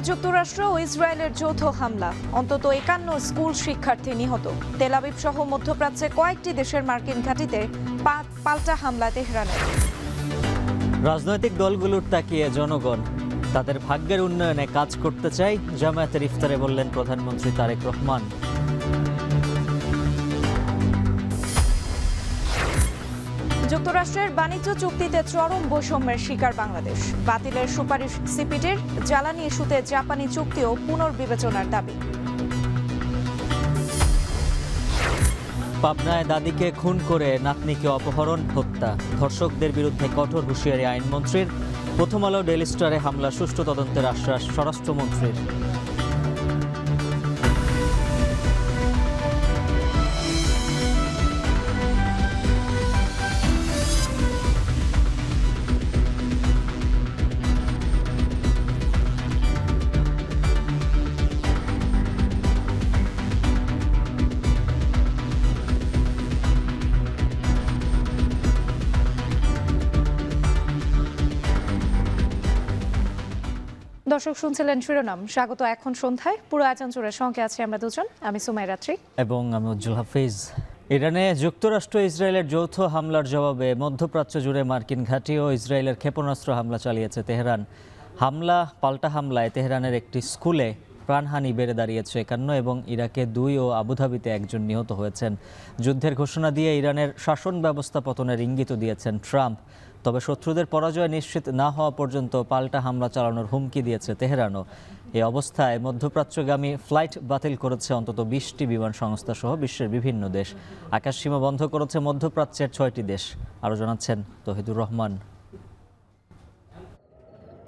যুক্তরাষ্ট্র ও ইসরায়েলের যৌথ হামলা, অন্তত 51 স্কুল শিক্ষার্থী নিহত। তেল আবিব সহ মধ্যপ্রাচ্যে কয়েকটি দেশের মার্কিন ঘাঁটিতে পাল্টা হামলা তেহরানের। রাজনৈতিক দলগুলোর তাকিয়ে জনগণ তাদের ভাগ্যের উন্নয়নে কাজ করতে চাই, জামায়াতের ইফতারে বললেন প্রধানমন্ত্রী তারেক রহমান। যুক্তরাষ্ট্রের বাণিজ্য চুক্তিতে চরম বৈষম্যের শিকার বাংলাদেশ। বাতিলের সুপারিশ সিপিডির, জ্বালানি ইস্যুতে জাপানি চুক্তিও পুনর্বিবেচনার দাবি। পাবনায় দাদিকে খুন করে নাতনিকে অপহরণ, হত্যা, ধর্ষকদের বিরুদ্ধে কঠোর হুঁশিয়ারি আইনমন্ত্রীর। প্রথম আলো ডেইলি স্টারে হামলা, সুষ্ঠু তদন্তের আশ্বাস স্বরাষ্ট্রমন্ত্রীর। দর্শক শুনছিলেন শিরোনাম, স্বাগত এখন সন্ধ্যায়। পুরো আয়োজন জুড়ে সঙ্গে আছে আমরা দুজন, আমি সুমাই রাত্রি এবং আমি উজ্জ্বল হাফিজ। ইরানে যুক্তরাষ্ট্র ইসরায়েলের যৌথ হামলার জবাবে মধ্যপ্রাচ্য জুড়ে মার্কিন ঘাঁটি ও ইসরায়েলের ক্ষেপণাস্ত্র হামলা চালিয়েছে তেহরান। পাল্টা হামলায় তেহরানের একটি স্কুলে প্রাণহানি বেড়ে দাঁড়িয়েছে 51 এবং ইরাকে 2 ও আবুধাবিতে 1জন নিহত হয়েছেন। যুদ্ধের ঘোষণা দিয়ে ইরানের শাসন ব্যবস্থা পতনের ইঙ্গিত দিয়েছেন ট্রাম্প। তবে শত্রুদের পরাজয় নিশ্চিত না হওয়া পর্যন্ত পাল্টা হামলা চালানোর হুমকি দিয়েছে তেহরানও। এই অবস্থায় মধ্যপ্রাচ্যগামী ফ্লাইট বাতিল করেছে অন্তত 20টি বিমান সংস্থা সহ বিশ্বের বিভিন্ন দেশ। আকাশসীমা বন্ধ করেছে মধ্যপ্রাচ্যের 6টি দেশ। আরও জানাচ্ছেন তহিদুর রহমান।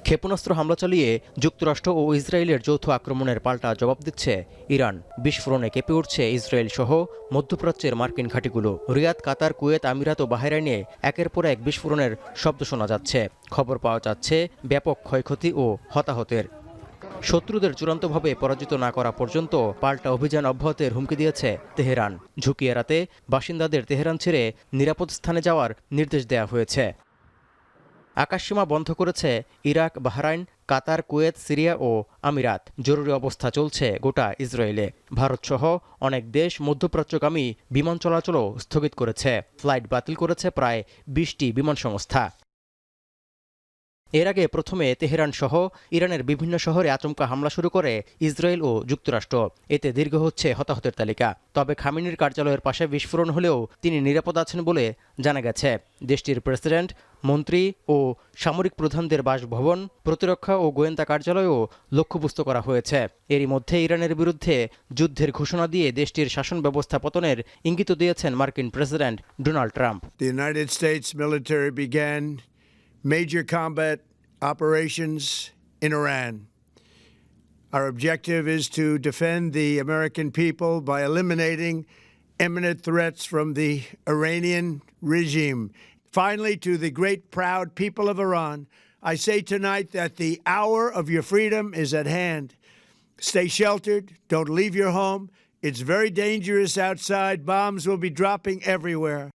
ক্ষেপণাস্ত্র হামলা চালিয়ে যুক্তরাষ্ট্র ও ইসরায়েলের যৌথ আক্রমণের পাল্টা জবাব দিচ্ছে ইরান। বিস্ফোরণে কেঁপে উঠছে ইসরায়েল সহ মধ্যপ্রাচ্যের মার্কিন ঘাঁটিগুলো। রিয়াদ, কাতার, কুয়েত, আমিরাত ও বাহরাইনে একের পর এক বিস্ফোরণের শব্দ শোনা যাচ্ছে। খবর পাওয়া যাচ্ছে ব্যাপক ক্ষয়ক্ষতি ও হতাহতের। শত্রুদের চূড়ান্তভাবে পরাজিত না করা পর্যন্ত পাল্টা অভিযান অব্যাহতের হুমকি দিয়েছে তেহরান। ঝুঁকি এড়াতে বাসিন্দাদের তেহরান ছেড়ে নিরাপদ স্থানে যাওয়ার নির্দেশ দেওয়া হয়েছে। আকাশসীমা বন্ধ করেছে ইরাক, বাহরাইন, কাতার, কুয়েত, সিরিয়া ও আমিরাত। জরুরি অবস্থা চলছে গোটা ইসরায়েলে। ভারতসহ অনেক দেশ মধ্যপ্রাচ্যগামী বিমান চলাচলও স্থগিত করেছে। ফ্লাইট বাতিল করেছে প্রায় 20টি বিমান সংস্থা। এর আগে প্রথমে তেহরান সহ ইরানের বিভিন্ন শহরে আচমকা হামলা শুরু করে ইসরায়েল ও যুক্তরাষ্ট্র। এতে দীর্ঘ হচ্ছে হতাহতের তালিকা। তবে খামেনির কার্যালয়ের পাশে বিস্ফোরণ হলেও তিনি নিরাপদ আছেন বলে জানা গেছে। দেশটির প্রেসিডেন্ট, মন্ত্রী ও সামরিক প্রধানদের বাসভবন, প্রতিরক্ষা ও গোয়েন্দা কার্যালয়ও লক্ষ্যবস্তু করা হয়েছে। এরই মধ্যে ইরানের বিরুদ্ধে যুদ্ধের ঘোষণা দিয়ে দেশটির শাসন ব্যবস্থা পতনের ইঙ্গিত দিয়েছেন মার্কিন president Donald Trump. The United States military began major combat operations in Iran. Our objective is to defend the American people by eliminating imminent threats from the Iranian regime. Finally, to the great proud people of Iran, I say tonight that the hour of your freedom is at hand. Stay sheltered, don't leave your home. It's very dangerous outside. Bombs will be dropping everywhere.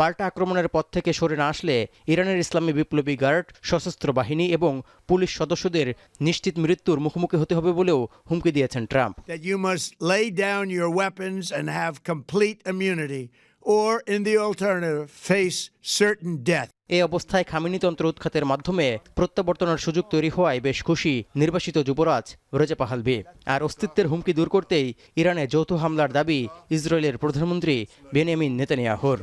পাল্টা আক্রমণের পথ থেকে সরে না আসলে ইরানের ইসলামী বিপ্লবী guard, সশস্ত্র বাহিনী এবং পুলিশ সদস্যদের নিশ্চিত মৃত্যুর মুখোমুখি হতে হবে বলেও হুমকি দিয়েছেন Trump. That you must lay down your weapons and have complete immunity, or in the alternative, face certain death. এই অবস্থায় খামেনিতন্ত্র উৎখাতের মাধ্যমে প্রত্যাবর্তনের সুযোগ তৈরি হওয়ায় বেশ খুশি নির্বাসিত যুবরাজ রেজা পাহলভি। আর অস্তিত্বের হুমকি দূর করতেই ইরানে যৌথ হামলার দাবি ইসরায়েলের প্রধানমন্ত্রী বেনিয়ামিন নেতানিয়াহুর।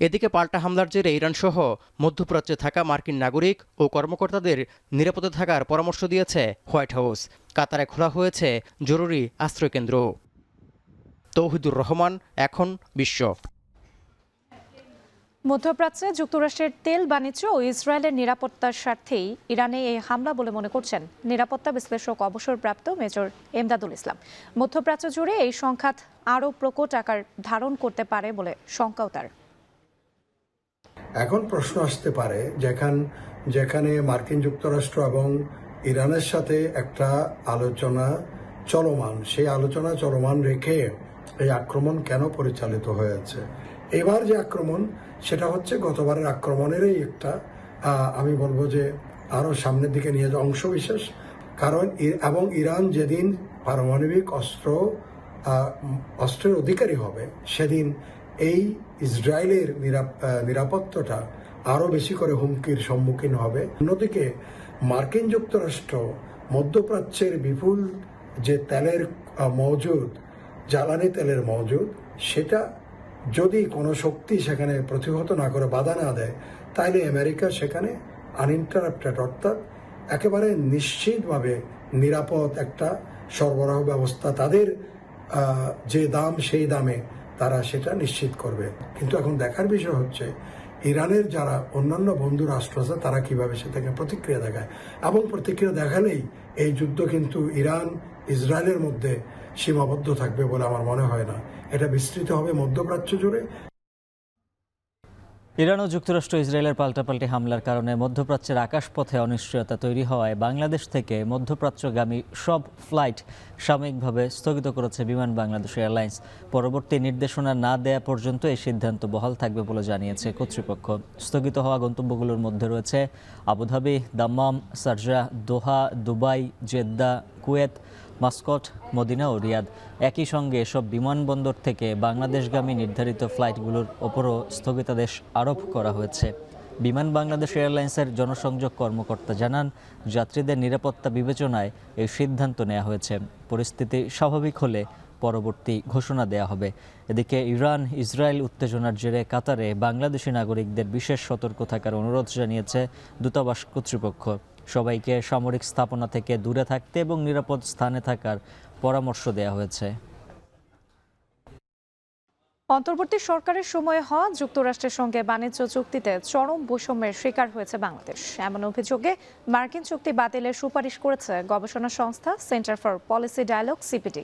এদিকে পাল্টা হামলার জেরে ইরান সহ মধ্যপ্রাচ্যে থাকা মার্কিন নাগরিক ও কর্মকর্তাদের নিরাপদে থাকার পরামর্শ দিয়েছে হোয়াইট হাউস। কাতারে খোলা হয়েছে জরুরি আশ্রয়কেন্দ্র। তৌহিদুর রহমান, এখন বিশ্ব। মধ্যপ্রাচ্যে যুক্তরাষ্ট্রের তেল বাণিজ্য ও ইসরায়েলের নিরাপত্তার স্বার্থেই ইরানে এই হামলা বলে মনে করছেন নিরাপত্তা বিশ্লেষক অবসরপ্রাপ্ত মেজর এমদাদুল ইসলাম। মধ্যপ্রাচ্য জুড়ে এই সংঘাত আরও প্রকট আকার ধারণ করতে পারে বলে শঙ্কাও তার। এখন প্রশ্ন আসতে পারে, যেখানে মার্কিন যুক্তরাষ্ট্র এবং ইরানের সাথে একটা আলোচনা চলমান, সেই আলোচনা চলমান রেখে এই আক্রমণ কেন পরিচালিত হয়েছে? এবার যে আক্রমণ সেটা হচ্ছে গতবারের আক্রমণেরই একটা আমি বলবো যে আরো সামনের দিকে নিয়ে যাওয়া অংশ বিশেষ। কারণ এবং ইরান যেদিন পারমাণবিক অস্ত্রের অধিকারী হবে সেদিন এই ইসরায়েলের নিরাপত্তাটা আরো বেশি করে হুমকির সম্মুখীন হবে। অন্যদিকে মার্কিন যুক্তরাষ্ট্র মধ্যপ্রাচ্যের বিপুল যে তেলের মজুদ, জ্বালানি তেলের মজুদ, সেটা যদি কোনো শক্তি সেখানে প্রতিহত না করে, বাধা না দেয়, তাহলে আমেরিকা সেখানে আনইন্টারাপ্টেড অর্থাৎ একেবারে নিশ্চিতভাবে নিরাপদ একটা সরবরাহ ব্যবস্থা, তাদের যে দাম সেই দামে তারা সেটা নিশ্চিত করবে। কিন্তু এখন দেখার বিষয় হচ্ছে ইরানের যারা অন্যান্য বন্ধু রাষ্ট্র আছে তারা কিভাবে সেটাকে প্রতিক্রিয়া দেখায়, এবং প্রতিক্রিয়া দেখালেই এই যুদ্ধ কিন্তু ইরান ইসরায়েলের মধ্যে সীমাবদ্ধ থাকবে বলে আমার মনে হয় না। এটা বিস্তৃত হবে মধ্যপ্রাচ্য জুড়ে। ইরান ও যুক্তরাষ্ট্র ইসরায়েলের পাল্টাপাল্টি হামলার কারণে মধ্যপ্রাচ্যের আকাশপথে অনিশ্চয়তা তৈরি হওয়ায় বাংলাদেশ থেকে মধ্যপ্রাচ্যগামী সব ফ্লাইট সাময়িকভাবে স্থগিত করেছে বিমান বাংলাদেশ এয়ারলাইন্স। পরবর্তী নির্দেশনা না দেয়া পর্যন্ত এই সিদ্ধান্ত বহাল থাকবে বলে জানিয়েছে কর্তৃপক্ষ। স্থগিত হওয়া গন্তব্যগুলোর মধ্যে রয়েছে Abu Dhabi, Dammam, Sharjah, Doha, Dubai, Jeddah, Kuwait, Muscat, Medina ও রিয়াদ। একই সঙ্গে এসব বিমানবন্দর থেকে বাংলাদেশগামী নির্ধারিত ফ্লাইটগুলোর ওপরও স্থগিতাদেশ আরোপ করা হয়েছে। বিমান বাংলাদেশ এয়ারলাইন্সের জনসংযোগ কর্মকর্তা জানান, যাত্রীদের নিরাপত্তা বিবেচনায় এই সিদ্ধান্ত নেওয়া হয়েছে। পরিস্থিতি স্বাভাবিক হলে পরবর্তী ঘোষণা দেয়া হবে। এদিকে ইরান ইসরায়েল উত্তেজনার জেরে কাতারে বাংলাদেশি নাগরিকদের বিশেষ সতর্ক থাকার অনুরোধ জানিয়েছে দূতাবাস কর্তৃপক্ষ। সবাইকে সামরিক স্থাপনা থেকে দূরে থাকতে এবং নিরাপদ স্থানে থাকার পরামর্শ দেওয়া হয়েছে। অন্তর্বর্তী সরকারের সময়ে হওয়া যুক্তরাষ্ট্রের সঙ্গে বাণিজ্য চুক্তিতে চরম বৈষম্যের শিকার হয়েছে বাংলাদেশ। এমন অভিযোগে মার্কিন চুক্তি বাতিলের সুপারিশ করেছে গবেষণা সংস্থা Centre for Policy Dialogue CPD.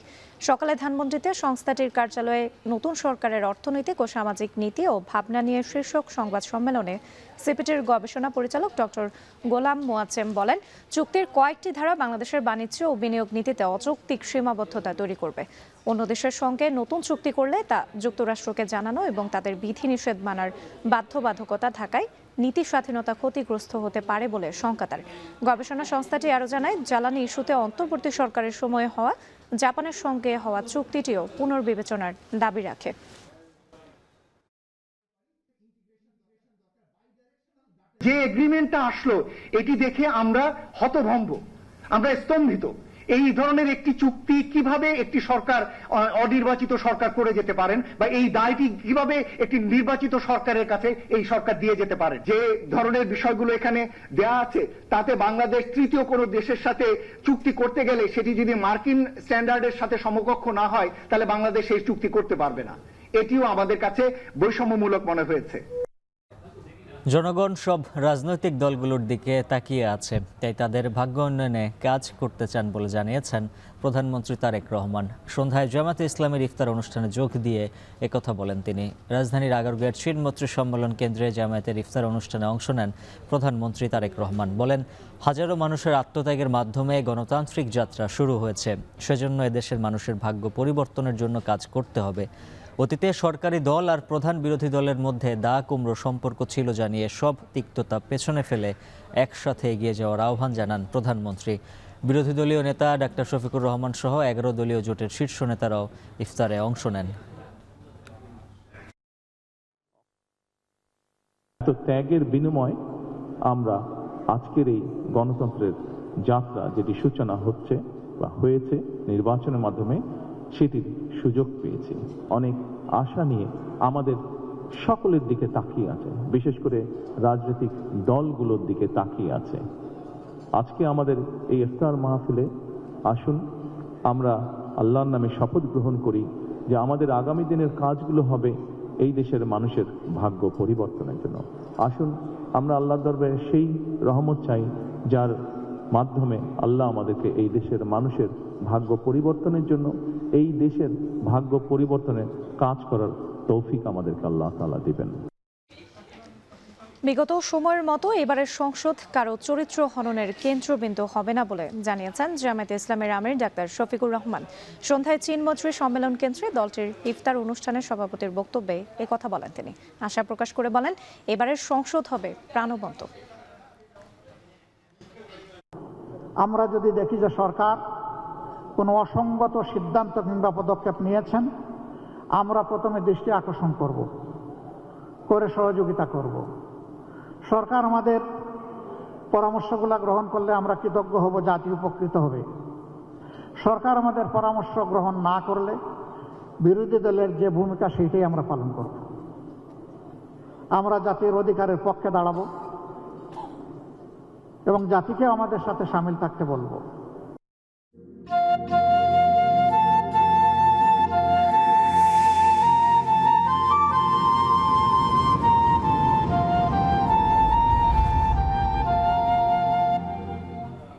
সকালে ধানমন্ডিতে সংস্থাটির কার্যালয়ে নতুন সরকারের অর্থনৈতিক ও সামাজিক নীতি ও ভাবনা নিয়ে শীর্ষক সংবাদ সম্মেলনে সিপিডির গবেষণা পরিচালক ডক্টর গোলাম মোয়াচ্ছেম বলেন, চুক্তির কয়েকটি ধারা বাংলাদেশের বাণিজ্য ও বিনিয়োগ নীতিতে অযৌক্তিক সীমাবদ্ধতা তৈরি করবে। অন্য দেশের সঙ্গে নতুন চুক্তি করলে তা যুক্তরাষ্ট্রকে জানানো এবং তাদের বিধিনিষেধ মানার বাধ্যবাধকতা থাকায় নীতি স্বাধীনতা ক্ষতিগ্রস্ত হতে পারে বলে শঙ্কা তার। গবেষণা সংস্থাটি আরও জানায়, জ্বালানি ইস্যুতে অন্তর্বর্তী সরকারের সময়ে হওয়া জাপানের সঙ্গে হওয়া চুক্তিটিও পুনর্বিবেচনার দাবি রাখে। যে এগ্রিমেন্টটা আসলো এটি দেখে আমরা হতভম্ব, আমরা স্তম্ভিত। এই ধরনের একটি চুক্তি কিভাবে একটি সরকার, অনির্বাচিত সরকার করে যেতে পারেন, বা এই দায়টি কিভাবে একটি নির্বাচিত সরকারের কাছে এই সরকার দিয়ে যেতে পারে। যে ধরনের বিষয়গুলো এখানে দেয়া আছে তাতে বাংলাদেশ তৃতীয় কোনো দেশের সাথে চুক্তি করতে গেলে সেটি যদি মার্কিন স্ট্যান্ডার্ডের সাথে সমকক্ষ না হয় তাহলে বাংলাদেশ এই চুক্তি করতে পারবে না। এটিও আমাদের কাছে বৈষম্যমূলক মনে হয়েছে। জনগণ সব রাজনৈতিক দলগুলোর দিকে তাকিয়ে আছে, তাই তাদের ভাগ্য উন্নয়নে কাজ করতে চান বলে জানিয়েছেন প্রধানমন্ত্রী তারেক রহমান। সন্ধ্যায় জামাতে ইসলামের ইফতার অনুষ্ঠানে যোগ দিয়ে একথা বলেন তিনি। রাজধানীর আগারগাঁওয়ের শিলমৈত্রী সম্মেলন কেন্দ্রে জামায়াতের ইফতার অনুষ্ঠানে অংশ নেন প্রধানমন্ত্রী তারেক রহমান। বলেন, হাজারো মানুষের আত্মত্যাগের মাধ্যমে গণতান্ত্রিক যাত্রা শুরু হয়েছে, সেজন্য এদেশের মানুষের ভাগ্য পরিবর্তনের জন্য কাজ করতে হবে। অতীতে সরকারি দল আর প্রধান বিরোধী দলের মধ্যে দা কুমড়ো সম্পর্ক ছিল জানিয়ে সব তিক্ততা পেছনে ফেলে একসাথে এগিয়ে যাওয়ার আহ্বান জানান প্রধানমন্ত্রী। বিরোধী দলীয় নেতা ডাক্তার শফিকুর রহমান সহ 11 দলীয় জোটের শীর্ষ নেতারাও ইফতারে অংশ নেন। ত্যাগের বিনিময় আমরা আজকের এই গণতন্ত্রের যাত্রা যেটি সূচনা হচ্ছে বা হয়েছে নির্বাচনের মাধ্যমে, সেটির সুযোগ পেয়েছি। অনেক আশা নিয়ে আমাদের সকলের দিকে তাকিয়ে আছে, বিশেষ করে রাজনৈতিক দলগুলোর দিকে তাকিয়ে আছে। আজকে আমাদের এই ইফতার মাহফিলে আসুন আমরা আল্লাহর নামে শপথ গ্রহণ করি যে আমাদের আগামী দিনের কাজগুলো হবে এই দেশের মানুষের ভাগ্য পরিবর্তনের জন্য। আসুন আমরা আল্লাহর দরবারে সেই রহমত চাই যার মাধ্যমে আল্লাহ আমাদেরকে এই দেশের মানুষের ভাগ্য পরিবর্তনের জন্য, এই দেশের ভাগ্য পরিবর্তনের কাজ করার তৌফিক আমাদেরকে আল্লাহ তাআলা দিবেন। বিগত সময়ের মতো এবারের সংসদ কারো চরিত্র হননের কেন্দ্রবিন্দু হবে না বলে জানিয়েছেন জামায়াতে ইসলামের আমির ডাক্তার শফিকুর রহমান। সন্ধ্যায় চীনমৈত্রী সম্মেলন কেন্দ্রে দলটির ইফতার অনুষ্ঠানের সভাপতির বক্তব্যে একথা বলেন তিনি। আশা প্রকাশ করে বলেন, এবারের সংসদ হবে প্রাণবন্ত। আমরা যদি দেখি যে সরকার কোনো অসঙ্গত সিদ্ধান্ত কিংবা পদক্ষেপ নিয়েছেন, আমরা প্রথমে দৃষ্টি আকর্ষণ করে সহযোগিতা করব। সরকার আমাদের পরামর্শগুলো গ্রহণ করলে আমরা কৃতজ্ঞ হব, জাতি উপকৃত হবে। সরকার আমাদের পরামর্শ গ্রহণ না করলে বিরোধী দলের যে ভূমিকা সেইটাই আমরা পালন করব। আমরা জাতির অধিকারের পক্ষে দাঁড়াবো এবং জাতিকে আমাদের সাথে সামিল থাকতে বলবো।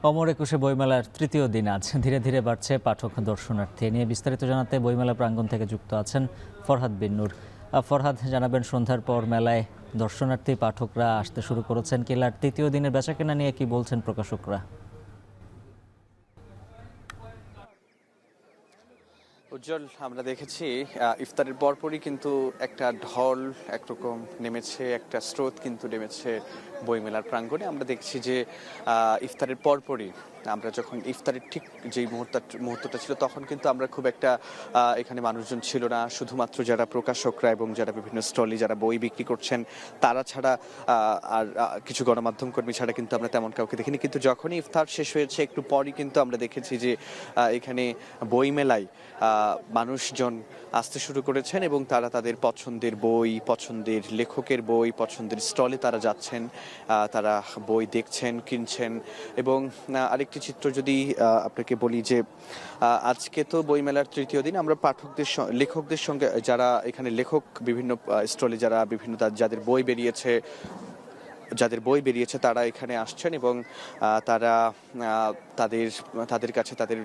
অমর একুশে বইমেলার তৃতীয় দিন আজ। ধীরে ধীরে বাড়ছে পাঠক দর্শনার্থী। নিয়ে বিস্তারিত জানাতে বইমেলা প্রাঙ্গণ থেকে যুক্ত আছেন ফরহাদ বিন নূর। ফরহাদ, জানাবেন সন্ধ্যার পর মেলায় দর্শনার্থী পাঠকরা আসতে শুরু করেছেন। কেলার তৃতীয় দিনের বেচাকেনা নিয়ে কি বলছেন প্রকাশকরা? উজ্জ্বল, আমরা দেখেছি ইফতারের পরপরই কিন্তু একটা ঢল একরকম নেমেছে, একটা স্রোত কিন্তু নেমেছে বইমেলার প্রাঙ্গণে। আমরা দেখছি যে ইফতারের পরপরই আমরা যখন ইফতারের ঠিক যেই মুহূর্তটা ছিল তখন কিন্তু আমরা খুব একটা এখানে মানুষজন ছিল না। শুধুমাত্র যারা প্রকাশকরা এবং যারা বিভিন্ন স্টলে যারা বই বিক্রি করছেন তারা ছাড়া আর কিছু গণমাধ্যম কর্মী ছাড়া কিন্তু আমরা তেমন কাউকে দেখিনি। কিন্তু যখনই ইফতার শেষ হয়েছে একটু পরই কিন্তু আমরা দেখেছি যে এখানে বইমেলায় মানুষজন আসতে শুরু করেছেন এবং তারা তাদের পছন্দের বই, পছন্দের লেখকের বই, পছন্দের স্টলে তারা যাচ্ছেন, তারা বই দেখছেন, কিনছেন। এবং আরেকটি চিত্র যদি আপনাকে বলি যে আজকে তো বইমেলার তৃতীয় দিন, আমরা লেখকদের সঙ্গে যারা এখানে লেখক বিভিন্ন স্টলে যারা বিভিন্ন যাদের বই বেরিয়েছে তারা এখানে আসছেন এবং তারা তাদের কাছে তাদের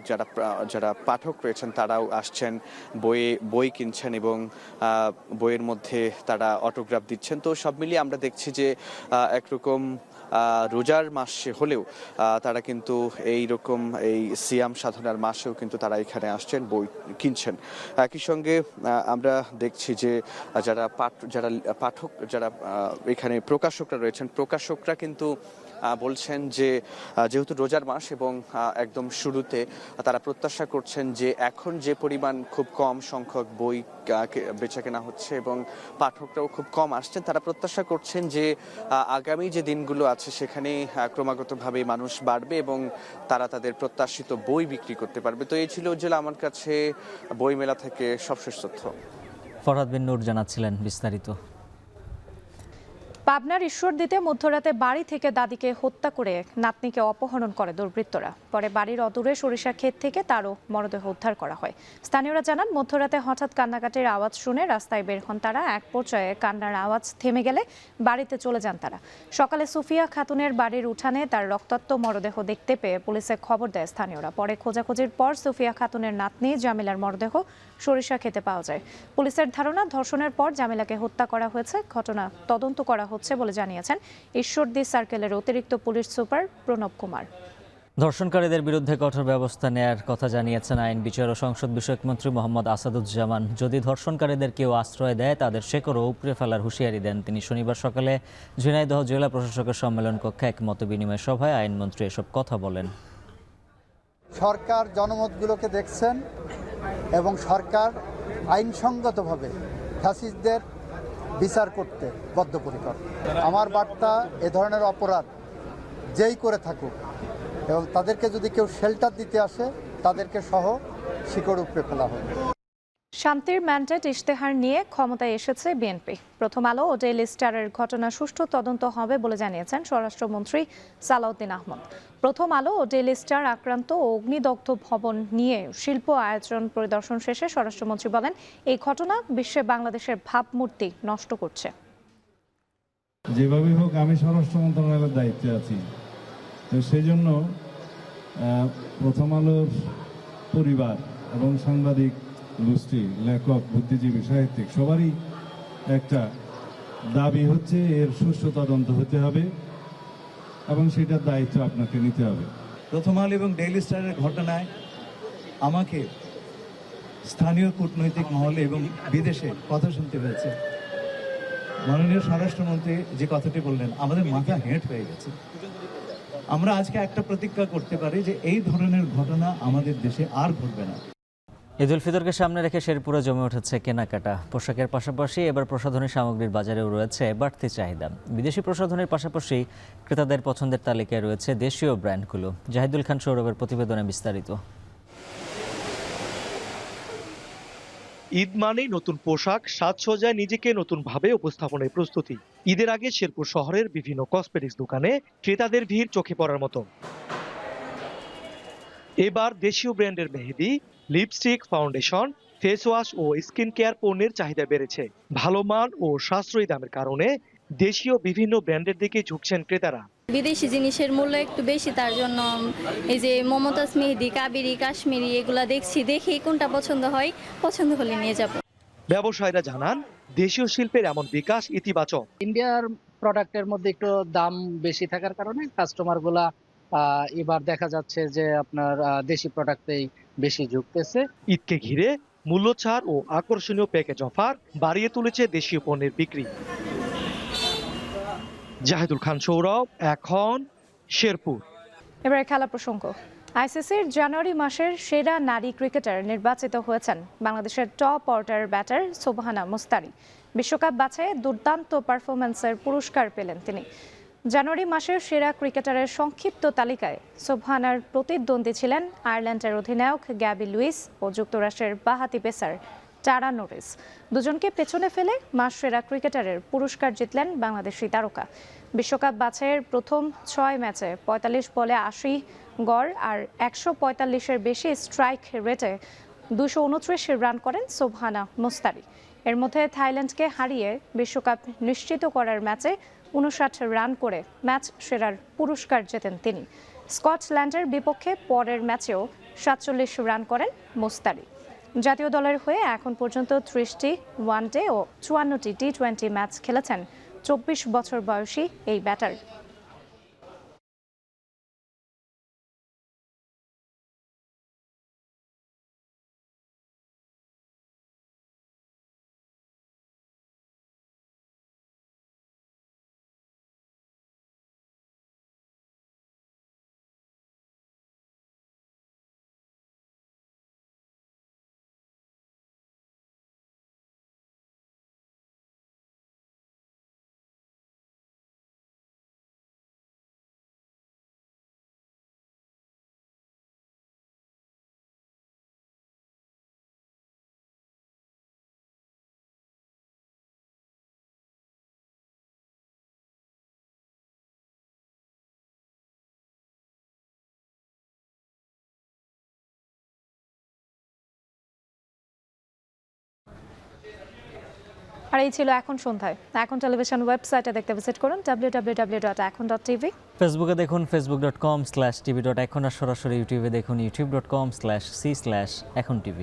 যারা পাঠক রয়েছেন তারাও আসছেন, বই কিনছেন এবং বইয়ের মধ্যে তারা অটোগ্রাফ দিচ্ছেন। তো সব মিলিয়ে আমরা দেখছি যে একরকম রোজার মাসে হলেও তারা কিন্তু এই সিয়াম সাধনার মাসেও কিন্তু তারা এখানে আসছেন, বই কিনছেন। একই সঙ্গে আমরা দেখছি যে যারা পাঠক যারা এখানে প্রকাশকরা রয়েছেন, প্রকাশকরা কিন্তু বলছেন যে যেহেতু রোজার মাস এবং একদম শুরুতে তারা প্রত্যাশা করছেন যে এখন যে পরিমাণ খুব কম সংখ্যক বই বেচাকেনা হচ্ছে এবং পাঠকরাও খুব কম আসছেন, তারা প্রত্যাশা করছেন যে আগামী যে দিনগুলো আছে সেখানে ক্রমাগতভাবে মানুষ বাড়বে এবং তারা তাদের প্রত্যাশিত বই বিক্রি করতে পারবে। তো এই ছিল উজ্জ্বল আমার কাছে বইমেলা থেকে সবশেষ তথ্য। ফরহাদ বিন নূর জানাচ্ছিলেন বিস্তারিত। পাবনার ঈশ্বরদীতে মধ্যরাতে বাড়ি থেকে দাদিকে হত্যা করে নাতনিকে অপহরণ করে দুর্বৃত্তরা। পরে বাড়ির অদূরে সরিষা ক্ষেত থেকে তারও মরদেহ উদ্ধার করা হয়। স্থানীয়রা জানান, মধ্যরাতে হঠাৎ কান্নাকাটির আওয়াজ শুনে রাস্তায় বের হন তারা। এক পর্যায়ে কান্নার আওয়াজ থেমে গেলে বাড়িতে চলে যান তারা। সকালে সুফিয়া খাতুনের বাড়ির উঠানে তার রক্তাক্ত মরদেহ দেখতে পেয়ে পুলিশে খবর দেয় স্থানীয়রা। পরে খোঁজাখুঁজির পর সুফিয়া খাতুনের নাতনি জামিলার মরদেহ সরিষা খেতে পাওয়া যায়। পুলিশের ধারণা, ধর্ষণের পর জামিলাকে হত্যা করা হয়েছে। ঘটনা তদন্ত করা হচ্ছে বলে জানিয়েছেন ঈশ্বরদী সার্কেলের অতিরিক্ত পুলিশ সুপার প্রণব কুমার। ধর্ষণকারীদের বিরুদ্ধে কঠোর ব্যবস্থা নেয়ার কথা জানিয়েছেন আইন বিচার ও সংসদ বিষয়ক মন্ত্রী মোহাম্মদ আসাদুজ্জামান। যদি ধর্ষণকারীদের কেউ আশ্রয় দেয় তাদের শেকড়ও উপড়ে ফেলার হুঁশিয়ারি দেন তিনি। শনিবার সকালে ঝিনাইদহ জেলা প্রশাসকের সম্মেলন কক্ষে এক মতবিনিময় সভায় আইনমন্ত্রী এসব কথা বলেন। সরকার জনমতগুলোকে দেখছেন এবং সরকার আইনসঙ্গতভাবে ফ্যাসিস্টদের বিচার করতে বদ্ধপরিকর। আমার বার্তা, এ ধরনের অপরাধ যেই করে থাকুক এবং তাদেরকে যদি কেউ শেল্টার দিতে আসে তাদেরকে সহ শিকড় উপড়ে ফেলা হবে। শান্তির ম্যান্ডেট ইশতেহার নিয়ে ক্ষমতায় এসেছে বিএনপি। প্রথম আলো ও ডেইলি স্টারের ঘটনা সুষ্ঠু তদন্ত হবে বলে জানিয়েছেন স্বরাষ্ট্রমন্ত্রী সালাউদ্দিন আহমদ। প্রথম আলো ও ডেইলি স্টার আক্রান্ত ও অগ্নিদগ্ধ ভবন নিয়ে শিল্প আয়োজন পরিদর্শন শেষে স্বরাষ্ট্রমন্ত্রী বলেন, এই ঘটনা বিশ্বে বাংলাদেশের ভাবমূর্তি নষ্ট করছে। যেভাবে হোক আমি স্বরাষ্ট্র মন্ত্রণালয়ের দায়িত্বে আছি, তো সেই জন্য প্রথম আলোর পরিবার এবং সাংবাদিক গোষ্ঠী, লেখক, বুদ্ধিজীবী, সাহিত্যিক সবারই একটা দাবি হচ্ছে এর সুষ্ঠু তদন্ত হতে হবে এবং সেটার দায়িত্ব আপনাকে নিতে হবে। প্রথম আলো এবং ডেইলি স্টারের ঘটনায় আমাকে স্থানীয় কূটনৈতিক মহলে এবং বিদেশে কথা শুনতে হয়েছে। মাননীয় স্বরাষ্ট্রমন্ত্রী যে কথাটি বললেন, আমাদের মাথা হেঁট হয়ে গেছে। আমরা আজকে একটা প্রতিজ্ঞা করতে পারি যে এই ধরনের ঘটনা আমাদের দেশে আর ঘটবে না। ঈদ উল ফিতরকে সামনে রেখে শেরপুরে জমে উঠেছে কেনাকাটা। পোশাকের পাশাপাশি এবার প্রসাধনী সামগ্রীর বাজারেও রয়েছে বাড়তি চাহিদা। বিদেশি প্রসাধনীর পাশাপাশি ক্রেতাদের পছন্দের তালিকায় রয়েছে দেশীয় ব্র্যান্ডগুলো। জাহিদুল খান সৌরভের প্রতিবেদনে বিস্তারিত। ঈদ মানেই নতুন পোশাক, সাজসজ্জায় নিজেকে নতুনভাবে উপস্থাপনের প্রস্তুতি। ঈদের আগে শেরপুর শহরের বিভিন্ন কসমেটিক্স দোকানে ক্রেতাদের ভিড় চোখে পড়ার মতো। এবার দেশীয় ব্র্যান্ডের মেহেদি, লিপস্টিক, ফাউন্ডেশন, ফেস ওয়াশ ও স্কিন কেয়ার পণ্যের চাহিদা বেড়েছে। ভালো মান ও সাশ্রয়ী দামের কারণে দেশীয় বিভিন্ন ব্র্যান্ডের দিকে ঝুঁকছেন ক্রেতারা। বিদেশি জিনিসের মূল্য একটু বেশি, তার জন্য এই যে মমতাজ মেহেদি, কাবেরী, কাশ্মীরি এগুলা দেখি কোনটা পছন্দ হয়, পছন্দ হলে নিয়ে যাব। ব্যবসায়ীরা জানান দেশীয় শিল্পের এমন বিকাশ ইতিবাচক। ইন্ডিয়ার প্রোডাক্টের মধ্যে একটু দাম বেশি থাকার কারণে কাস্টমারগুলা এবার দেখা যাচ্ছে যে আপনার দেশি প্রোডাক্টেই বেশি ঝুঁকতেছে। ঈদকে ঘিরে মূল্য ছাড় ও আকর্ষণীয় প্যাকেজ অফার বাড়িয়ে তুলেছে দেশীয় পণ্যের বিক্রি। জাহিদুল খান সৌরভ, এখন শেরপুর। এবারে খেলা প্রসঙ্গ। আইসিসির জানুয়ারি মাসের সেরা নারী ক্রিকেটার নির্বাচিত হয়েছেন বাংলাদেশের টপ অর্ডার ব্যাটার সোবহানা মুস্তারি। বিশ্বকাপ বাছাইয়ে দুর্দান্ত পারফরম্যান্সের পুরস্কার পেলেন তিনি। জানুয়ারি মাসের সেরা ক্রিকেটারের সংক্ষিপ্ত তালিকায় সোবহানার প্রতিদ্বন্দ্বী ছিলেন আয়ারল্যান্ডের অধিনায়ক গ্যাবি লুইস ও যুক্তরাষ্ট্রের বাঁহাতি পেসার টারা নরিস। দুজনকে পেছনে ফেলে মাস সেরা ক্রিকেটারের পুরস্কার জিতলেন বাংলাদেশি তারকা। বিশ্বকাপ বাছাইয়ের প্রথম 6 ম্যাচে 45 বলে 80 গড় আর 145-এর বেশি স্ট্রাইক রেটে 229 রান করেন সোবহানা মুস্তারি। এর মধ্যে থাইল্যান্ডকে হারিয়ে বিশ্বকাপ নিশ্চিত করার ম্যাচে 59 রান করে ম্যাচ সেরার পুরস্কার জেতেন তিনি। স্কটল্যান্ডের বিপক্ষে পরের ম্যাচেও 47 রান করেন মুস্তারি। জাতীয় দলের হয়ে এখন পর্যন্ত 30টি ওয়ানডে ও 54টি টি-20 ম্যাচ খেলেছেন 24 বছর বয়সী এই ব্যাটার। আর এই ছিল এখন সন্ধ্যায়। এখন টেলিভিশন ওয়েবসাইটে দেখতে ভিজিট করুন www.ekon.tv। ফেসবুকে দেখুন facebook.com/tv.ekon আর সরাসরি ইউটিউবে দেখুন youtube.com/c/ekontv।